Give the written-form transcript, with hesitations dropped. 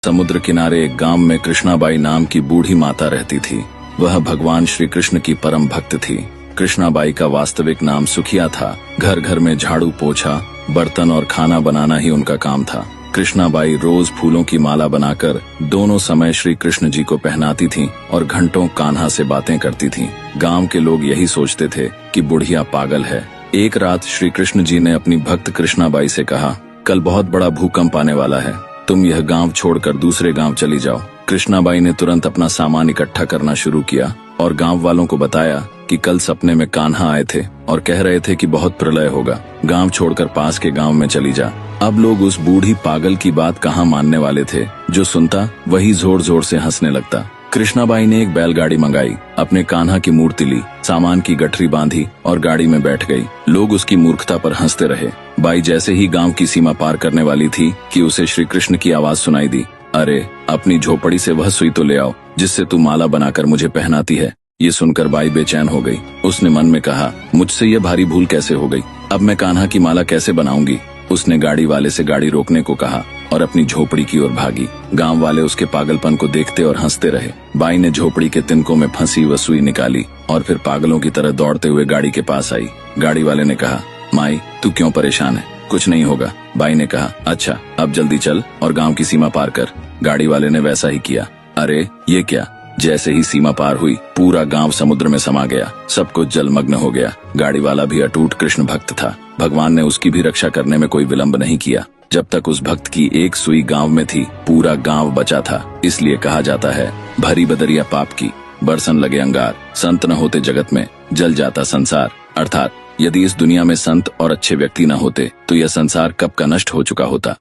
समुद्र किनारे एक गांव में कृष्णाबाई नाम की बूढ़ी माता रहती थी। वह भगवान श्री कृष्ण की परम भक्त थी। कृष्णाबाई का वास्तविक नाम सुखिया था। घर घर में झाड़ू पोछा, बर्तन और खाना बनाना ही उनका काम था। कृष्णाबाई रोज फूलों की माला बनाकर दोनों समय श्री कृष्ण जी को पहनाती थीं और घंटों कान्हा से बातें करती थीं। गांव के लोग यही सोचते थे कि बुढ़िया पागल है। एक रात श्री कृष्ण जी ने अपनी भक्त कृष्णाबाई से कहा, कल बहुत बड़ा भूकंप आने वाला है, तुम यह गांव छोड़कर दूसरे गांव चली जाओ। कृष्णाबाई ने तुरंत अपना सामान इकट्ठा करना शुरू किया और गांव वालों को बताया कि कल सपने में कान्हा आए थे और कह रहे थे कि बहुत प्रलय होगा, गांव छोड़कर पास के गांव में चली जा। अब लोग उस बूढ़ी पागल की बात कहाँ मानने वाले थे। जो सुनता वही जोर जोर से हंसने लगता। कृष्णाबाई ने एक बैलगाड़ी मंगाई, अपने कान्हा की मूर्ति ली, सामान की गठरी बांधी और गाड़ी में बैठ गई। लोग उसकी मूर्खता पर हंसते रहे। बाई जैसे ही गांव की सीमा पार करने वाली थी कि उसे श्री कृष्ण की आवाज सुनाई दी, अरे अपनी झोपड़ी से वह सुई तो ले आओ जिससे तू माला बनाकर मुझे पहनाती है। ये सुनकर बाई बेचैन हो गई। उसने मन में कहा, मुझसे यह भारी भूल कैसे हो गई, अब मैं कान्हा की माला कैसे बनाऊंगी। उसने गाड़ी वाले से गाड़ी रोकने को कहा और अपनी झोपड़ी की ओर भागी। गांव वाले उसके पागलपन को देखते और हंसते रहे। बाई ने झोपड़ी के तिनकों में फंसी वह सुई निकाली और फिर पागलों की तरह दौड़ते हुए गाड़ी के पास आई। गाड़ी वाले ने कहा, माई तू क्यों परेशान है, कुछ नहीं होगा। बाई ने कहा, अच्छा अब जल्दी चल और गांव की सीमा पार कर। गाड़ी वाले ने वैसा ही किया। अरे ये क्या, जैसे ही सीमा पार हुई पूरा गांव समुद्र में समा गया, सब कुछ जलमग्न हो गया। गाड़ी वाला भी अटूट कृष्ण भक्त था। भगवान ने उसकी भी रक्षा करने में कोई विलंब नहीं किया। जब तक उस भक्त की एक सुई गांव में थी, पूरा गांव बचा था। इसलिए कहा जाता है, भरी बदरिया पाप की, बरसन लगे अंगार, संत न होते जगत में, जल जाता संसार। अर्थात यदि इस दुनिया में संत और अच्छे व्यक्ति न होते तो यह संसार कब का नष्ट हो चुका होता।